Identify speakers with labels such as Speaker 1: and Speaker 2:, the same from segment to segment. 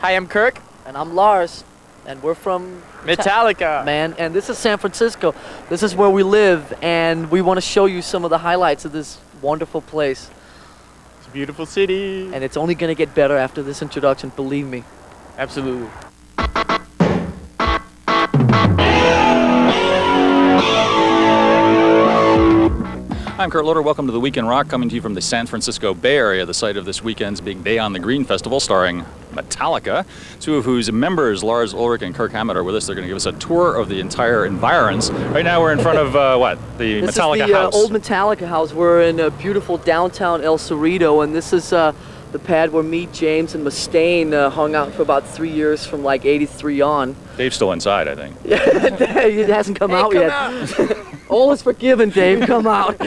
Speaker 1: Hi, I'm Kirk.
Speaker 2: And I'm Lars. And we're from
Speaker 1: Metallica.
Speaker 2: Man, and this is San Francisco. This is where we live, and we want to show you some of the highlights of this wonderful place.
Speaker 1: It's a beautiful city.
Speaker 2: And it's only going to get better after this introduction, believe me.
Speaker 1: Absolutely.
Speaker 3: I'm Kurt Loder. Welcome to the Week in Rock, coming to you from the San Francisco Bay Area, the site of this weekend's big Day on the Green festival, starring Metallica, two of whose members, Lars Ulrich and Kirk Hammett, are with us. They're going to give us a tour of the entire environs. Right now we're in front of, the
Speaker 2: this
Speaker 3: Metallica
Speaker 2: is the,
Speaker 3: house.
Speaker 2: old Metallica house. We're in a beautiful downtown El Cerrito, and this is the pad where me, James, and Mustaine hung out for about 3 years from like 83 on.
Speaker 3: Dave's still inside, I think.
Speaker 2: It hasn't come out yet. All is forgiven, Dave. Come out.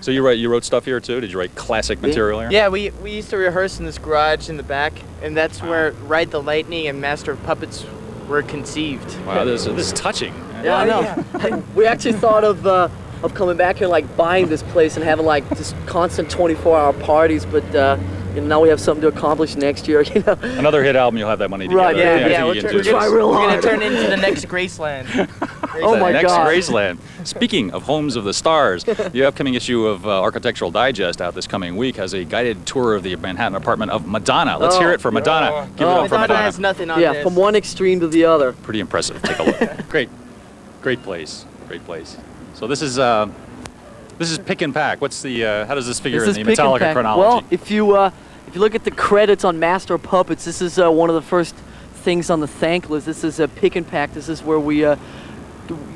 Speaker 3: So you wrote stuff here too? Did you write classic material here?
Speaker 1: Yeah, we used to rehearse in this garage in the back, and that's where Ride the Lightning and Master of Puppets were conceived.
Speaker 3: Wow, this is touching.
Speaker 2: Yeah, I know. We actually thought of coming back here, like buying this place and having like just constant 24-hour parties, but now we have something to accomplish next year.
Speaker 3: Another hit album, you'll have that money together.
Speaker 2: Right, yeah,
Speaker 1: we're
Speaker 2: try real hard.
Speaker 1: We're gonna turn into the next Graceland.
Speaker 2: Oh my
Speaker 3: next
Speaker 2: God.
Speaker 3: Graceland. Speaking of Homes of the Stars, the upcoming issue of Architectural Digest out this coming week has a guided tour of the Manhattan apartment of Madonna. Let's hear it for Madonna. Give it up for
Speaker 1: Madonna
Speaker 3: Madonna.
Speaker 1: has nothing on this.
Speaker 2: From one extreme to the other.
Speaker 3: Pretty impressive. Take a look. Great place. Great place. So this is pick and pack. What's the how does this figure in the Metallica chronology?
Speaker 2: Well, if you look at the credits on Master of Puppets, this is one of the first things on the thank list. This is a pick and pack. This is where we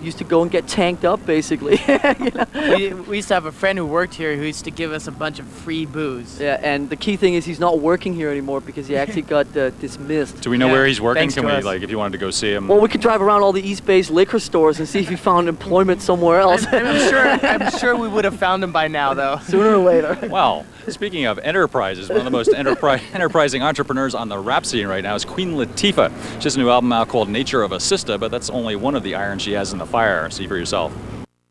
Speaker 2: used to go and get tanked up, basically.
Speaker 1: We used to have a friend who worked here who used to give us a bunch of free booze.
Speaker 2: Yeah, and the key thing is he's not working here anymore because he actually got dismissed.
Speaker 3: Do we know where he's working?
Speaker 1: Thanks
Speaker 3: Can
Speaker 1: to
Speaker 3: we,
Speaker 1: us.
Speaker 3: like, if you wanted to go see him?
Speaker 2: Well, we could drive around all the East Bay's liquor stores and see if he found employment somewhere else.
Speaker 1: I'm sure we would have found him by now, though.
Speaker 2: Sooner or later.
Speaker 3: Well, speaking of enterprises, one of the most enterprising entrepreneurs on the rap scene right now is Queen Latifah. She has a new album out called Nature of a Sista, but that's only one of the irons she has in the fire. See for yourself.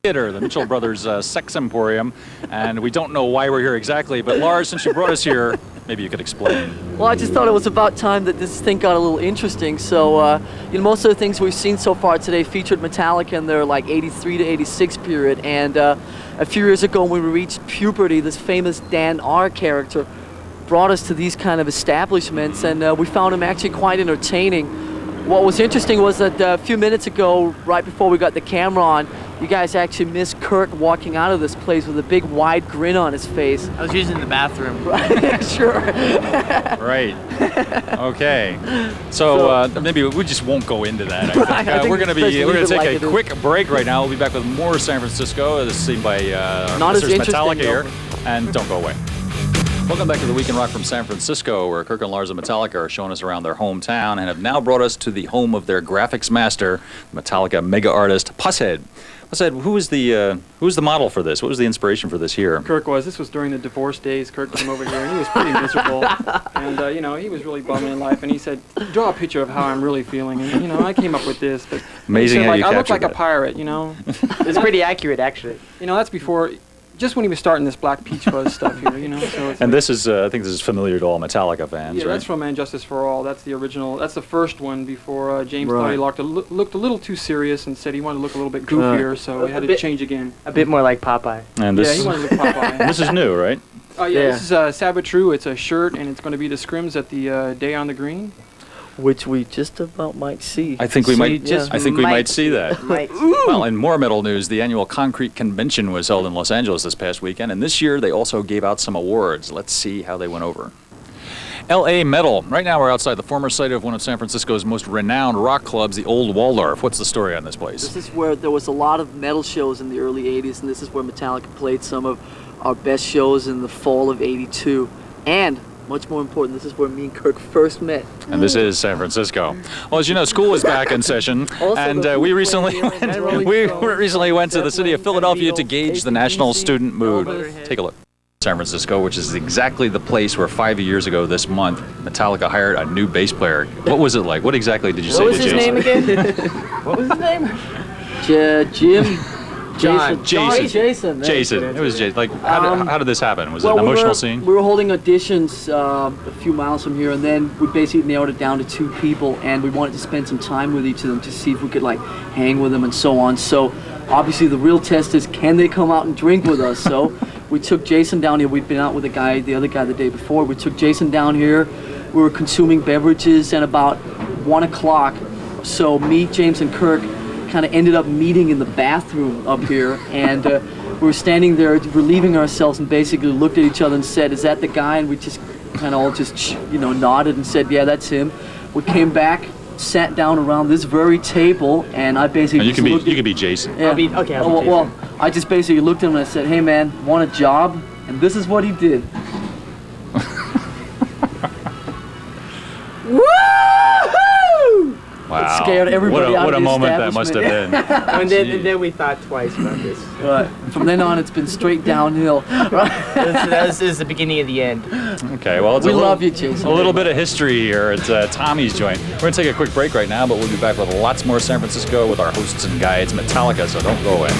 Speaker 3: Theater, the Mitchell Brothers Sex Emporium, and we don't know why we're here exactly, but Lars, since you brought us here, maybe you could explain.
Speaker 2: Well, I just thought it was about time that this thing got a little interesting. So, most of the things we've seen so far today featured Metallica in their like 83 to 86 period, and a few years ago when we reached puberty, this famous Dan R character brought us to these kind of establishments, and we found him actually quite entertaining. What was interesting was that a few minutes ago, right before we got the camera on, you guys actually missed Kirk walking out of this place with a big wide grin on his face.
Speaker 1: I was using the bathroom.
Speaker 2: Right, sure.
Speaker 3: Right. Okay. So maybe we just won't go into that. I think. We're going to take a quick break right now. We'll be back with more San Francisco, as seen by
Speaker 2: Not as
Speaker 3: Mr.
Speaker 2: interesting,
Speaker 3: Metallica here,
Speaker 2: though.
Speaker 3: and don't go away. Welcome back to the Week in Rock from San Francisco, where Kirk and Lars of Metallica are showing us around their hometown and have now brought us to the home of their graphics master, Metallica mega artist Pushead. Pushead, who was the model for this? What was the inspiration for this here?
Speaker 4: Kirk was. This was during the divorce days. Kirk came over here, and he was pretty miserable. And, he was really bumming in life. And he said, draw a picture of how I'm really feeling. And, I came up with this. But
Speaker 3: Amazing
Speaker 4: he said,
Speaker 3: how you
Speaker 4: I look
Speaker 3: captured
Speaker 4: like
Speaker 3: that.
Speaker 4: a pirate,
Speaker 1: It's pretty accurate, actually.
Speaker 4: That's before, just when he was starting this Black Peach Fuzz stuff here, So it's
Speaker 3: And
Speaker 4: like,
Speaker 3: this is, I think this is familiar to all Metallica fans,
Speaker 4: yeah,
Speaker 3: right?
Speaker 4: that's from And Justice for All. That's the original. That's the first one before James
Speaker 2: Right.
Speaker 4: thought he looked a little too serious and said he wanted to look a little bit goofier, so we had to change again.
Speaker 1: A bit more like Popeye.
Speaker 3: And
Speaker 4: Yeah,
Speaker 3: this,
Speaker 4: he wanted to look Popeye.
Speaker 3: this is new, right?
Speaker 4: Oh, yeah,
Speaker 2: Yeah.
Speaker 4: this is Sabbath True. It's a shirt, and it's going to be the scrims at the Day on the Green.
Speaker 2: Which we just about might see.
Speaker 3: I think we
Speaker 1: So
Speaker 3: might.
Speaker 1: you just
Speaker 3: I think we
Speaker 1: might
Speaker 3: might see that.
Speaker 1: Might.
Speaker 3: Well, in more metal news, the annual Concrete Convention was held in Los Angeles this past weekend, and this year they also gave out some awards. Let's see how they went over. L.A. Metal. Right now we're outside the former site of one of San Francisco's most renowned rock clubs, the Old Waldorf. What's the story on this place?
Speaker 2: This is where there was a lot of metal shows in the early 80s, and this is where Metallica played some of our best shows in the fall of 82. And much more important, this is where me and Kirk first met.
Speaker 3: And this is San Francisco. Well, as you know, school is back in session, and we recently went to the city of Philadelphia to gauge the national student mood. Take a look. San Francisco, which is exactly the place where 5 years ago this month, Metallica hired a new bass player. What was it like? What exactly did you say to Jason?
Speaker 1: What was his name again? What was his name?
Speaker 2: Jim. Jason.
Speaker 3: It was Jason. Like, how did this happen? Was it an
Speaker 2: we
Speaker 3: emotional
Speaker 2: were,
Speaker 3: scene?
Speaker 2: We were holding auditions a few miles from here, and then we basically narrowed it down to 2 people, and we wanted to spend some time with each of them to see if we could like hang with them and so on. So obviously the real test is, can they come out and drink with us? So we took Jason down here. We'd been out with the other guy the day before. We took Jason down here. We were consuming beverages, and about 1 o'clock, so me, James, and Kirk kind of ended up meeting in the bathroom up here, and we were standing there relieving ourselves and basically looked at each other and said, "Is that the guy?" And we just kind of all just nodded and said, "Yeah, that's him." We came back, sat down around this very table, and I basically
Speaker 3: you could be Jason.
Speaker 2: Yeah.
Speaker 1: I'll be Jason.
Speaker 2: Well, I just basically looked at him and I said, "Hey man, want a job?" And this is what he did. Woo-hoo!
Speaker 3: Wow.
Speaker 2: It scared everybody out
Speaker 3: what
Speaker 2: of
Speaker 3: a
Speaker 2: the
Speaker 3: moment that must have been.
Speaker 1: And then we thought twice about this.
Speaker 2: Right. From then on, it's been straight downhill.
Speaker 1: This is the beginning of the end.
Speaker 3: Okay, well, it's
Speaker 2: We love you, Jason.
Speaker 3: A little bit of history here. It's Tommy's joint. We're going to take a quick break right now, but we'll be back with lots more San Francisco with our hosts and guides, Metallica, so don't go away.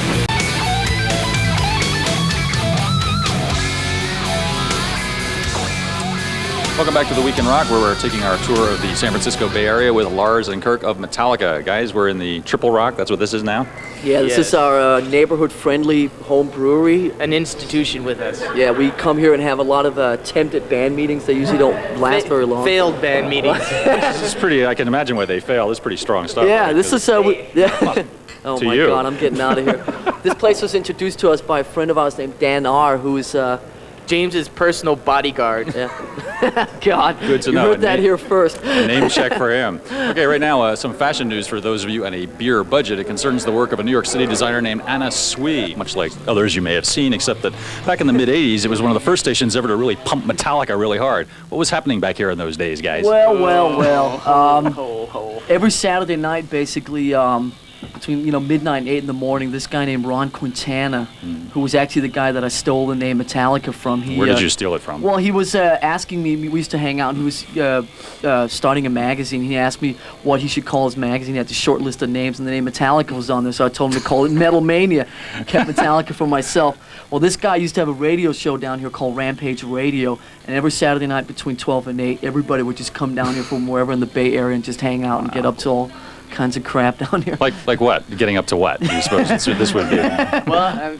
Speaker 3: Welcome back to the Week in Rock, where we're taking our tour of the San Francisco Bay Area with Lars and Kirk of Metallica. Guys, we're in the Triple Rock. That's what this is now.
Speaker 2: Yeah, this is our neighborhood-friendly home brewery.
Speaker 1: An institution with us.
Speaker 2: Yeah, we come here and have a lot of attempted band meetings. They usually don't last very long.
Speaker 1: Failed band meetings.
Speaker 3: This is pretty, I can imagine why they fail. This is pretty strong stuff.
Speaker 2: Yeah,
Speaker 3: right?
Speaker 2: this is oh
Speaker 3: To
Speaker 2: my
Speaker 3: you.
Speaker 2: God, I'm getting out of here. This place was introduced to us by a friend of ours named Dan R., who is
Speaker 1: James's personal bodyguard.
Speaker 2: yeah. God,
Speaker 3: Good to
Speaker 2: you
Speaker 3: know.
Speaker 2: heard that here first.
Speaker 3: Name check for him. Okay, right now, some fashion news for those of you on a beer budget. It concerns the work of a New York City designer named Anna Sui, much like others you may have seen, except that back in the mid-'80s, it was one of the first stations ever to really pump Metallica really hard. What was happening back here in those days, guys?
Speaker 2: Well. Every Saturday night, basically, between midnight and 8 in the morning, this guy named Ron Quintana, who was actually the guy that I stole the name Metallica from.
Speaker 3: Where did you steal it from?
Speaker 2: Well, he was asking me. We used to hang out, and he was starting a magazine. He asked me what he should call his magazine. He had this short list of names, and the name Metallica was on there, so I told him to call it Metal Mania. Kept Metallica for myself. Well, this guy used to have a radio show down here called Rampage Radio, and every Saturday night between 12 and 8, everybody would just come down here from wherever in the Bay Area and just hang out and get up to all kinds of crap down here.
Speaker 3: Like what? Getting up to what? You suppose this would be.
Speaker 1: Well,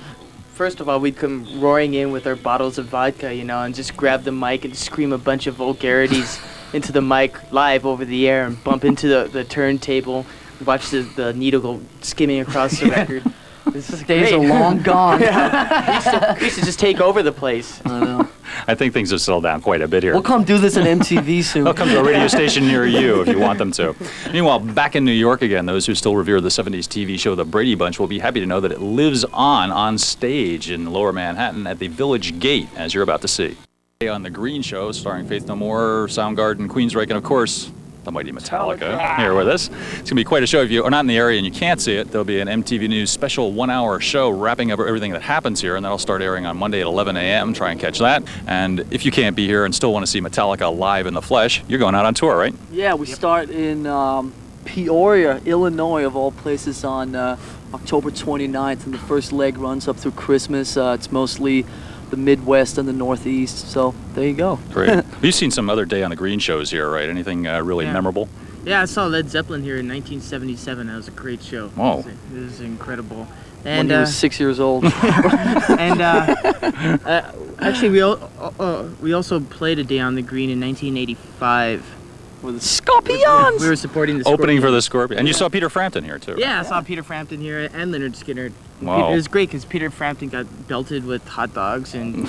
Speaker 1: first of all, we'd come roaring in with our bottles of vodka, and just grab the mic and scream a bunch of vulgarities into the mic live over the air and bump into the turntable. Watch the needle go skimming across the record. This is
Speaker 2: Days
Speaker 1: great.
Speaker 2: are long gone.
Speaker 1: we used to just take over the place.
Speaker 2: I know.
Speaker 3: I think things have settled down quite a bit here.
Speaker 2: We'll come do this at MTV soon.
Speaker 3: They'll come to a radio station near you if you want them to. Meanwhile, back in New York again, those who still revere the 70s TV show The Brady Bunch will be happy to know that it lives on stage in Lower Manhattan at the Village Gate, as you're about to see. On The Green Show, starring Faith No More, Soundgarden, Queensryche, and of course, the mighty Metallica here with us. It's going to be quite a show. If you are not in the area and you can't see it, there'll be an MTV News special 1-hour show wrapping up everything that happens here, and that'll start airing on Monday at 11 a.m. Try and catch that. And if you can't be here and still want to see Metallica live in the flesh, you're going out on tour, right?
Speaker 2: Yeah, we start in Peoria, Illinois, of all places, on October 29th, and the first leg runs up through Christmas. It's mostly the Midwest and the Northeast, so there you go.
Speaker 3: Great. You've seen some other Day on the Green shows here, right? Anything really memorable?
Speaker 1: Yeah, I saw Led Zeppelin here in 1977. That was a great show.
Speaker 3: Whoa.
Speaker 1: It was incredible.
Speaker 2: When he was 6 years old.
Speaker 1: And actually, we also played a Day on the Green in 1985.
Speaker 2: With the Scorpions!
Speaker 1: We were supporting the
Speaker 3: Opening
Speaker 1: Scorpions.
Speaker 3: for the Scorpions. And you saw Peter Frampton here, too.
Speaker 1: Yeah, I saw Peter Frampton here and Leonard Skinner.
Speaker 3: Wow.
Speaker 1: It was great because Peter Frampton got belted with hot dogs and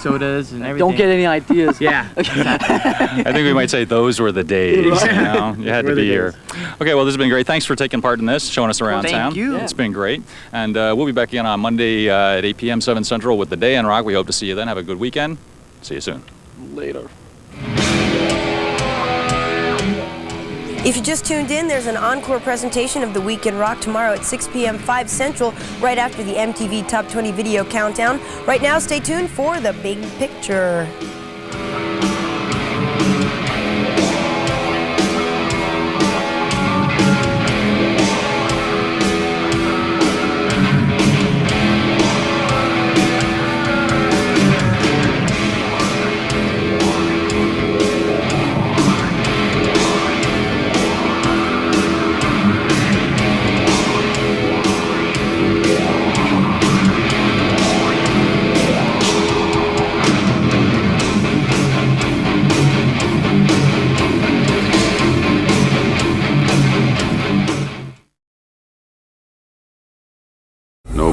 Speaker 1: sodas and everything.
Speaker 2: Don't get any ideas.
Speaker 1: Yeah.
Speaker 3: I think we might say those were the days. You had to be here. Okay, well, this has been great. Thanks for taking part in this, showing us around town.
Speaker 1: Thank you.
Speaker 3: It's been great. And we'll be back again on Monday at 8 p.m. 7 Central with The Day in Rock. We hope to see you then. Have a good weekend. See you soon.
Speaker 2: Later.
Speaker 5: If you just tuned in, there's an encore presentation of The Week in Rock tomorrow at 6 p.m. 5 Central, right after the MTV Top 20 Video Countdown. Right now, stay tuned for The Big Picture.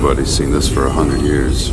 Speaker 6: Nobody's seen this for 100 years.